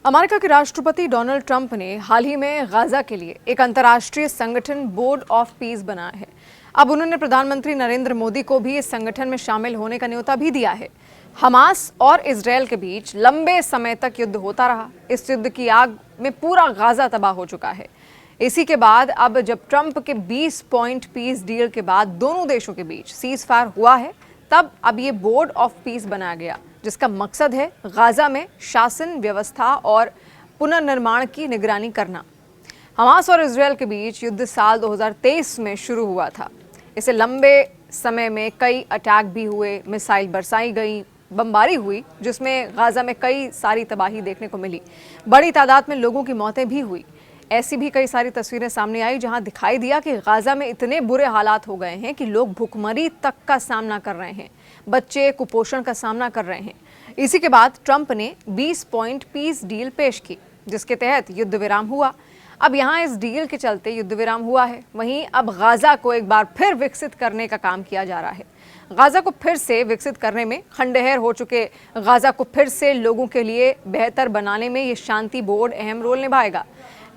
America के राष्ट्रपति Donald Trump ने हाल ही में गाजा के लिए एक अंतर्राष्ट्रीय संगठन बोर्ड ऑफ पीस बनाया है। अब उन्होंने प्रधानमंत्री नरेंद्र मोदी को भी इस संगठन में शामिल होने का न्योता भी दिया है। हमास और इजरायल के बीच लंबे समय तक युद्ध होता रहा। इस युद्ध की आग में पूरा गाजा तबाह हो चुका है। इसी के बाद अब जब ट्रंप के 20 पॉइंट पीस डील के बाद दोनों देशों के बीच सीज फायर हुआ है, तब अब ये बोर्ड ऑफ पीस बनाया गया, जिसका मकसद है गाजा में शासन व्यवस्था और पुनर्निर्माण की निगरानी करना। हमास और इजरायल के बीच युद्ध साल 2023 में शुरू हुआ था। इसे लंबे समय में कई अटैक भी हुए, मिसाइल बरसाई गई, बमबारी हुई, जिसमें गाजा में कई सारी तबाही देखने को मिली। बड़ी तादाद में लोगों की मौतें भी हुई। ऐसी भी कई सारी तस्वीरें सामने आई जहां दिखाई दिया कि गाजा में इतने बुरे हालात हो गए हैं कि लोग भुखमरी तक का सामना कर रहे हैं, बच्चे कुपोषण का सामना कर रहे हैं। इसी के बाद ट्रंप ने 20 पॉइंट पीस डील पेश की, जिसके तहत युद्ध विराम हुआ। अब यहाँ इस डील के चलते युद्ध विराम हुआ है। वहीं अब गाजा को एक बार फिर विकसित करने का काम किया जा रहा है। गाजा को फिर से विकसित करने में, खंडहर हो चुके गाजा को फिर से लोगों के लिए बेहतर बनाने में ये शांति बोर्ड अहम रोल निभाएगा।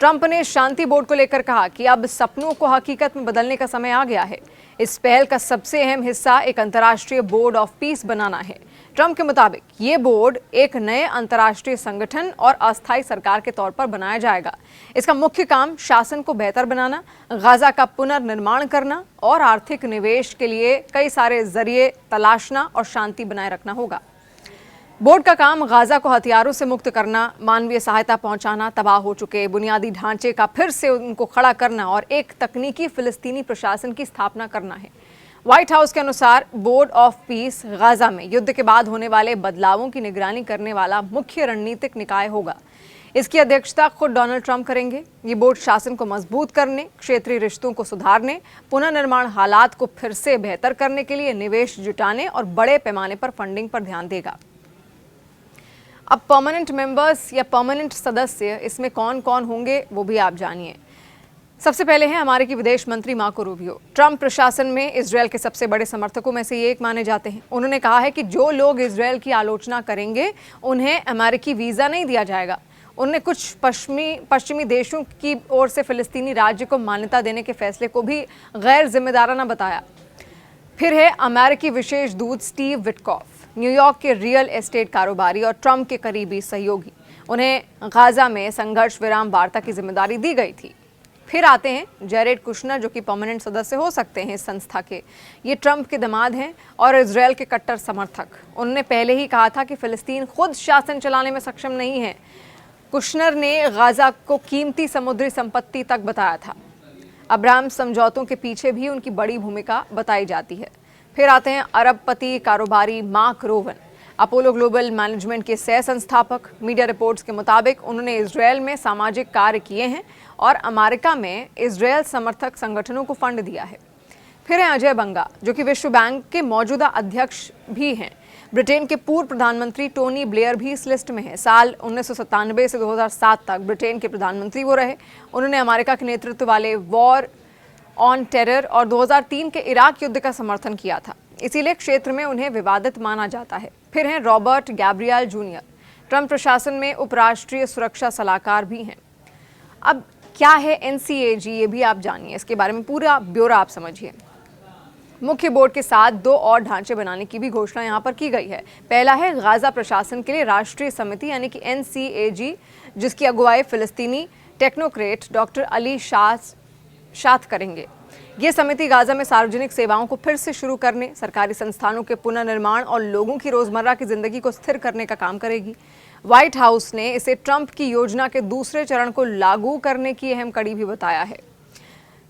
ट्रंप ने शांति बोर्ड को लेकर कहा कि अब सपनों को हकीकत में बदलने का समय आ गया है। इस पहल का सबसे अहम हिस्सा एक अंतर्राष्ट्रीय बोर्ड ऑफ पीस बनाना है। ट्रंप के मुताबिक ये बोर्ड एक नए अंतर्राष्ट्रीय संगठन और अस्थायी सरकार के तौर पर बनाया जाएगा। इसका मुख्य काम शासन को बेहतर बनाना, गाजा का पुनर्निर्माण करना और आर्थिक निवेश के लिए कई सारे जरिए तलाशना और शांति बनाए रखना होगा। बोर्ड का काम गाजा को हथियारों से मुक्त करना, मानवीय सहायता पहुंचाना, तबाह हो चुके बुनियादी ढांचे का फिर से उनको खड़ा करना और एक तकनीकी फिलिस्तीनी प्रशासन की स्थापना करना है। व्हाइट हाउस के अनुसार बोर्ड ऑफ पीस गाजा में युद्ध के बाद होने वाले बदलावों की निगरानी करने वाला मुख्य रणनीतिक निकाय होगा। इसकी अध्यक्षता खुद डोनाल्ड ट्रंप करेंगे। ये बोर्ड शासन को मजबूत करने, क्षेत्रीय रिश्तों को सुधारने, पुनर्निर्माण हालात को फिर से बेहतर करने के लिए निवेश जुटाने और बड़े पैमाने पर फंडिंग पर ध्यान देगा। अब परमानेंट मेंबर्स या परमानेंट सदस्य इसमें कौन कौन होंगे वो भी आप जानिए। सबसे पहले हैं अमेरिकी विदेश मंत्री मार्को रूबियो। ट्रंप प्रशासन में इजरायल के सबसे बड़े समर्थकों में से ये एक माने जाते हैं। उन्होंने कहा है कि जो लोग इजरायल की आलोचना करेंगे उन्हें अमेरिकी वीज़ा नहीं दिया जाएगा। उन्होंने कुछ पश्चिमी देशों की ओर से फिलिस्तीनी राज्य को मान्यता देने के फैसले को भी गैर जिम्मेदाराना बताया। फिर है अमेरिकी विशेष दूत स्टीव विटकॉफ, न्यूयॉर्क के रियल एस्टेट कारोबारी और ट्रंप के करीबी सहयोगी। उन्हें गाजा में संघर्ष विराम वार्ता की जिम्मेदारी दी गई थी। फिर आते हैं जैरेड कुशनर, जो कि परमानेंट सदस्य हो सकते हैं इस संस्था के। ये ट्रंप के दामाद हैं और इजरायल के कट्टर समर्थक। उन्होंने पहले ही कहा था कि फिलिस्तीन खुद शासन चलाने में सक्षम नहीं है। कुशनर ने गाजा को कीमती समुद्री संपत्ति तक बताया था। अब्राहम समझौतों के पीछे भी उनकी बड़ी भूमिका बताई जाती है। फिर आते हैं अरबपति कारोबारी mark Rowan, Apollo global management के सह संस्थापक। मीडिया रिपोर्ट्स के मुताबिक उन्होंने इजरायल में सामाजिक कार्य किए हैं और अमेरिका में इजरायल समर्थक संगठनों को फंड दिया है। फिर है अजय बंगा, जो कि विश्व बैंक के मौजूदा अध्यक्ष भी हैं। ब्रिटेन के पूर्व प्रधानमंत्री टोनी ब्लेयर भी इस लिस्ट में है। साल 1997 से 2007 तक ब्रिटेन के प्रधानमंत्री वो रहे। उन्होंने अमेरिका के नेतृत्व वाले वॉर ऑन टेरर और 2003 के इराक युद्ध का समर्थन किया था, इसीलिए क्षेत्र में उन्हें विवादित माना जाता है। फिर हैं रॉबर्ट गैब्रियल जूनियर, ट्रंप प्रशासन में उपराष्ट्रीय सुरक्षा सलाहकार भी हैं। अब क्या है NCAG, ये भी आप जानिए, इसके बारे में पूरा ब्यौरा आप समझिए। मुख्य बोर्ड के साथ 2 और ढांचे बनाने की भी घोषणा यहाँ पर की गई है। पहला है गाजा प्रशासन के लिए राष्ट्रीय समिति यानी कि NCAG, जिसकी अगुवाई फिलिस्तीनी टेक्नोक्रेट डॉक्टर अली शात करेंगे। ये समिति गाजा में सार्वजनिक सेवाओं को फिर से शुरू करने, सरकारी संस्थानों के पुनर्निर्माण और लोगों की रोजमर्रा की जिंदगी को स्थिर करने का काम करेगी। व्हाइट हाउस ने इसे ट्रंप की योजना के दूसरे चरण को लागू करने की अहम कड़ी भी बताया है।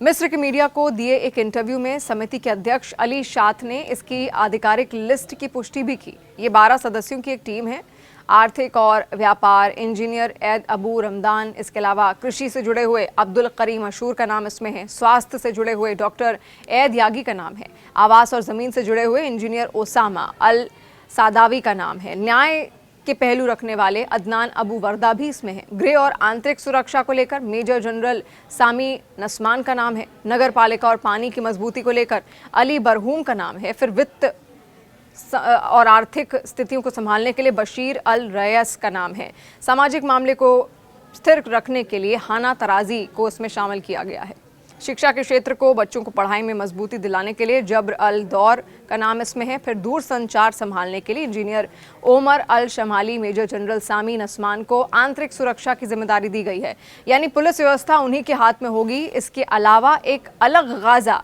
मिस्र के मीडिया को दिए एक इंटरव्यू में समिति के अध्यक्ष अली शात ने इसकी आधिकारिक लिस्ट की पुष्टि भी की। ये 12 सदस्यों की एक टीम है। आर्थिक और व्यापार इंजीनियर ऐद अबू रमदान, इसके अलावा कृषि से जुड़े हुए अब्दुल करीम अशूर का नाम इसमें है। स्वास्थ्य से जुड़े हुए डॉक्टर ऐद यागी का नाम है। आवास और ज़मीन से जुड़े हुए इंजीनियर ओसामा अल सादावी का नाम है। न्याय के पहलू रखने वाले अदनान अबू वर्दा भी इसमें है। गृह और आंतरिक सुरक्षा को लेकर मेजर जनरल सामी नस्मान का नाम है। नगर पालिका और पानी की मजबूती को लेकर अली बरहूम का नाम है। फिर वित्त और आर्थिक स्थितियों को संभालने के लिए बशीर अल रईस का नाम है। सामाजिक मामले को स्थिर रखने के लिए हाना तराजी को इसमें शामिल किया गया है। शिक्षा के क्षेत्र को, बच्चों को पढ़ाई में मजबूती दिलाने के लिए जब्र अल दौर का नाम इसमें है। फिर दूर संचार संभालने के लिए इंजीनियर ओमर अल शमाली, मेजर जनरल सामीन असमान को आंतरिक सुरक्षा की जिम्मेदारी दी गई है, यानी पुलिस व्यवस्था उन्हीं के हाथ में होगी। इसके अलावा एक अलग गाजा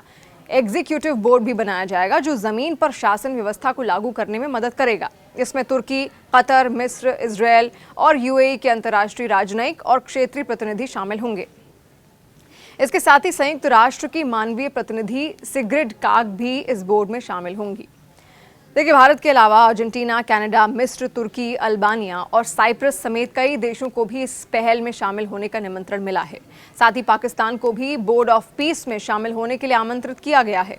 एग्जीक्यूटिव बोर्ड भी बनाया जाएगा जो जमीन पर शासन व्यवस्था को लागू करने में मदद करेगा। इसमें तुर्की, कतर, मिस्र, इजरायल और यूएई के अंतर्राष्ट्रीय राजनयिक और क्षेत्रीय प्रतिनिधि शामिल होंगे। इसके साथ ही संयुक्त राष्ट्र की मानवीय प्रतिनिधि सिग्रिड काग भी इस बोर्ड में शामिल होंगी। देखिए, भारत के अलावा अर्जेंटीना, कनाडा, मिस्र, तुर्की, अल्बानिया और साइप्रस समेत कई देशों को भी इस पहल में शामिल होने का निमंत्रण मिला है। साथ ही पाकिस्तान को भी बोर्ड ऑफ पीस में शामिल होने के लिए आमंत्रित किया गया है।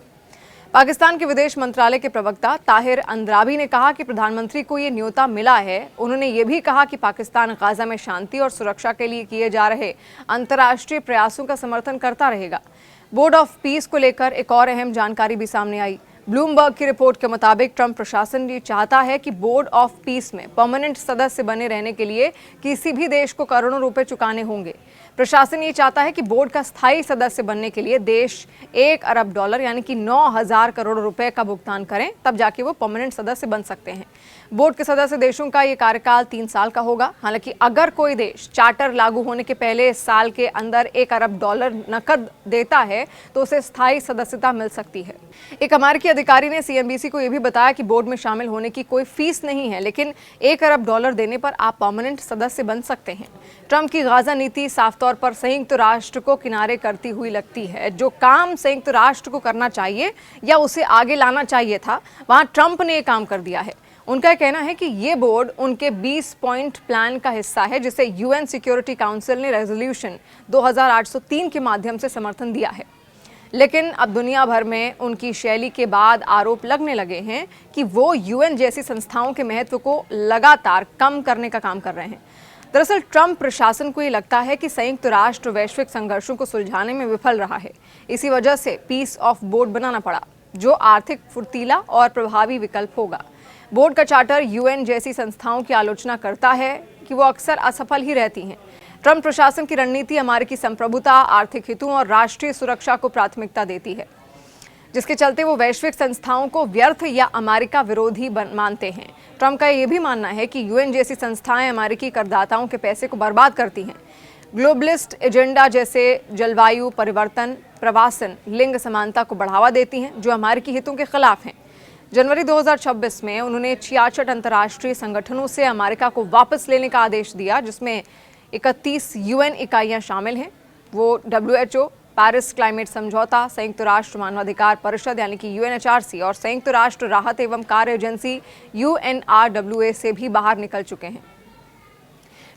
पाकिस्तान के विदेश मंत्रालय के प्रवक्ता ताहिर अंद्राबी ने कहा कि प्रधानमंत्री को ये न्योता मिला है। उन्होंने ये भी कहा कि पाकिस्तान गाजा में शांति और सुरक्षा के लिए किए जा रहे अंतर्राष्ट्रीय प्रयासों का समर्थन करता रहेगा। बोर्ड ऑफ पीस को लेकर एक और अहम जानकारी भी सामने आई। ब्लूमबर्ग की रिपोर्ट के मुताबिक ट्रंप प्रशासन ये चाहता है कि बोर्ड ऑफ पीस में परमानेंट सदस्य बने रहने के लिए किसी भी देश को करोड़ों रुपए चुकाने होंगे। प्रशासन ये चाहता है कि बोर्ड का स्थायी सदस्य बनने के लिए देश $1 अरब यानी कि 9,000 करोड़ रुपए का भुगतान करें, तब जाके वो परमानेंट सदस्य बन सकते हैं। बोर्ड के सदस्य देशों का ये कार्यकाल 3 साल का होगा। हालांकि अगर कोई देश चार्टर लागू होने के पहले इस साल के अंदर $1 अरब नकद देता है तो उसे स्थायी सदस्यता मिल सकती है। एक अमेरिकी अधिकारी ने सीएनबीसी को यह भी बताया कि बोर्ड में शामिल होने की कोई फीस नहीं है, लेकिन $1 अरब देने पर आप परमानेंट सदस्य बन सकते हैं। ट्रंप की गाजा नीति साफ तौर पर संयुक्त राष्ट्र को किनारे करती हुई लगती है। जो काम संयुक्त राष्ट्र को करना चाहिए या उसे आगे लाना चाहिए था, वहां ट्रंप ने यह काम कर दिया है। उनका कहना है कि ये बोर्ड उनके 20 पॉइंट प्लान का हिस्सा है, जिसे यूएन सिक्योरिटी काउंसिल ने रेजोल्यूशन 2803 के माध्यम से समर्थन दिया है। लेकिन अब दुनिया भर में उनकी शैली के बाद आरोप लगने लगे हैं कि वो यूएन जैसी संस्थाओं के महत्व को लगातार कम करने का काम कर रहे हैं। दरअसल ट्रंप प्रशासन को ये लगता है कि संयुक्त राष्ट्र वैश्विक संघर्षों को सुलझाने में विफल रहा है। इसी वजह से पीस ऑफ बोर्ड बनाना पड़ा, जो आर्थिक फुर्तीला और प्रभावी विकल्प होगा। बोर्ड का चार्टर यूएन जैसी संस्थाओं की आलोचना करता है कि वो अक्सर असफल ही रहती हैं। ट्रंप प्रशासन की रणनीति अमेरिकी संप्रभुता, आर्थिक हितों और राष्ट्रीय सुरक्षा को प्राथमिकता देती है, जिसके चलते वो वैश्विक संस्थाओं को व्यर्थ या अमेरिका विरोधी मानते हैं। ट्रंप का यह भी मानना है कि यूएन जैसी संस्थाएं अमेरिकी करदाताओं के पैसे को बर्बाद करती हैं। ग्लोबलिस्ट एजेंडा जैसे जलवायु परिवर्तन, प्रवासन, लिंग समानता को बढ़ावा देती हैं, जो अमेरिकी हितों के खिलाफ हैं। जनवरी 2026 में उन्होंने 66 अंतर्राष्ट्रीय संगठनों से अमेरिका को वापस लेने का आदेश दिया, जिसमें 31 यूएन इकाइयां शामिल हैं। वो WHO, पेरिस क्लाइमेट समझौता, संयुक्त राष्ट्र मानवाधिकार परिषद यानी कि UNHRC और संयुक्त राष्ट्र राहत एवं कार्य एजेंसी UNRWA से भी बाहर निकल चुके हैं।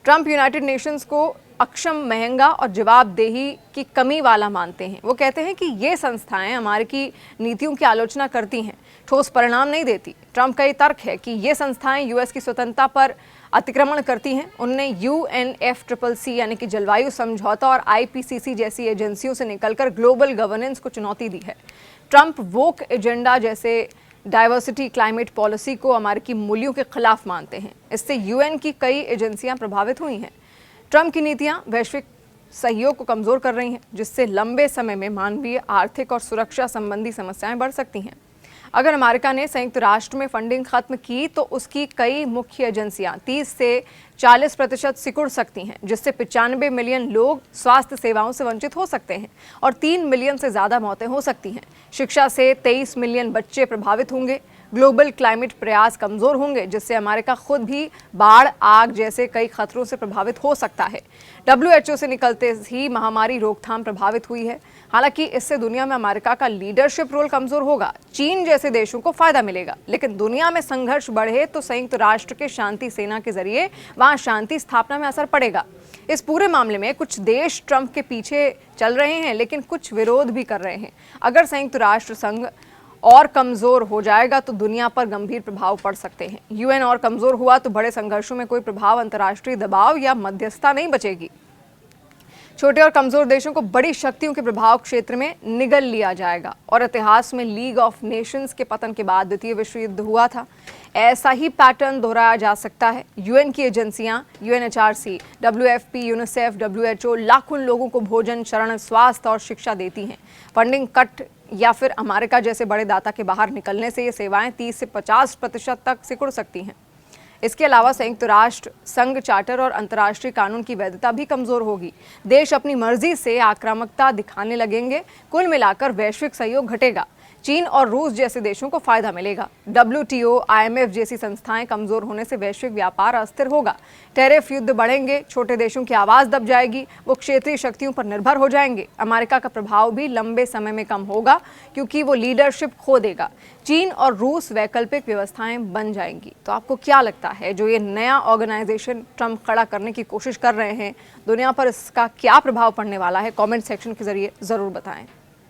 ट्रंप यूनाइटेड नेशंस को अक्षम, महंगा और जवाबदेही की कमी वाला मानते हैं। वो कहते हैं कि ये संस्थाएं अमेरिकी नीतियों की आलोचना करती हैं, ठोस परिणाम नहीं देती। ट्रंप का ये तर्क है कि ये संस्थाएं यूएस की स्वतंत्रता पर अतिक्रमण करती हैं। उन्होंने UNFCCC यानी कि जलवायु समझौता और IPCC जैसी एजेंसियों से निकलकर ग्लोबल गवर्नेंस को चुनौती दी है। ट्रंप वोक एजेंडा जैसे डाइवर्सिटी क्लाइमेट पॉलिसी को अमेरिकी मूल्यों के खिलाफ मानते हैं। इससे यूएन की कई एजेंसियां प्रभावित हुई हैं। ट्रंप की नीतियां वैश्विक सहयोग को कमजोर कर रही हैं, जिससे लंबे समय में मानवीय, आर्थिक और सुरक्षा संबंधी समस्याएं बढ़ सकती हैं। अगर अमेरिका ने संयुक्त राष्ट्र में फंडिंग खत्म की तो उसकी कई मुख्य एजेंसियां 30 से 40% सिकुड़ सकती हैं, जिससे 95 मिलियन लोग स्वास्थ्य सेवाओं से वंचित हो सकते हैं और 3 मिलियन से ज्यादा मौतें हो सकती हैं। शिक्षा से 23 मिलियन बच्चे प्रभावित होंगे। ग्लोबल क्लाइमेट प्रयास कमजोर होंगे, जिससे अमेरिका खुद भी बाढ़, आग जैसे कई खतरों से प्रभावित हो सकता है। WHO से निकलते ही महामारी रोकथाम प्रभावित हुई है। हालांकि इससे दुनिया में अमेरिका का लीडरशिप रोल कमजोर होगा। चीन जैसे देशों को फायदा मिलेगा, लेकिन दुनिया में संघर्ष बढ़े तो संयुक्त राष्ट्र के शांति सेना के जरिए वहां शांति स्थापना में असर पड़ेगा। इस पूरे मामले में कुछ देश ट्रंप के पीछे चल रहे हैं, लेकिन कुछ विरोध भी कर रहे हैं। अगर संयुक्त राष्ट्र संघ और कमजोर हो जाएगा तो दुनिया पर गंभीर प्रभाव पड़ सकते हैं। यूएन और कमजोर हुआ तो बड़े संघर्षों में कोई प्रभाव, अंतर्राष्ट्रीय दबाव या मध्यस्थता नहीं बचेगी। छोटे और कमजोर देशों को बड़ी शक्तियों के प्रभाव क्षेत्र में निगल लिया जाएगा। और इतिहास में लीग ऑफ नेशंस के पतन के बाद द्वितीय विश्व युद्ध हुआ था। ऐसा ही पैटर्न दोहराया जा सकता है। यूएन की एजेंसियां यूएनएचआरसी, डब्ल्यूएफपी, यूनिसेफ, डब्ल्यूएचओ लाखों लोगों को भोजन, शरण, स्वास्थ्य और शिक्षा देती हैं। फंडिंग कट या फिर अमेरिका जैसे बड़े दाता के बाहर निकलने से ये सेवाएं 30 से 50% तक सिकुड़ सकती हैं। इसके अलावा संयुक्त राष्ट्र संघ चार्टर और अंतर्राष्ट्रीय कानून की वैधता भी कमजोर होगी। देश अपनी मर्जी से आक्रामकता दिखाने लगेंगे। कुल मिलाकर वैश्विक सहयोग घटेगा। चीन और रूस जैसे देशों को फायदा मिलेगा। WTO, IMF जैसी संस्थाएं कमजोर होने से वैश्विक व्यापार अस्थिर होगा। टैरिफ युद्ध बढ़ेंगे, छोटे देशों की आवाज दब जाएगी, वो क्षेत्रीय शक्तियों पर निर्भर हो जाएंगे। अमेरिका का प्रभाव भी लंबे समय में कम होगा क्योंकि वो लीडरशिप खो देगा। चीन और रूस वैकल्पिक व्यवस्थाएं बन जाएंगी। तो आपको क्या लगता है, जो ये नया ऑर्गेनाइजेशन ट्रंप खड़ा करने की कोशिश कर रहे हैं, दुनिया पर इसका क्या प्रभाव पड़ने वाला है? कमेंट सेक्शन के जरिए जरूर बताएं।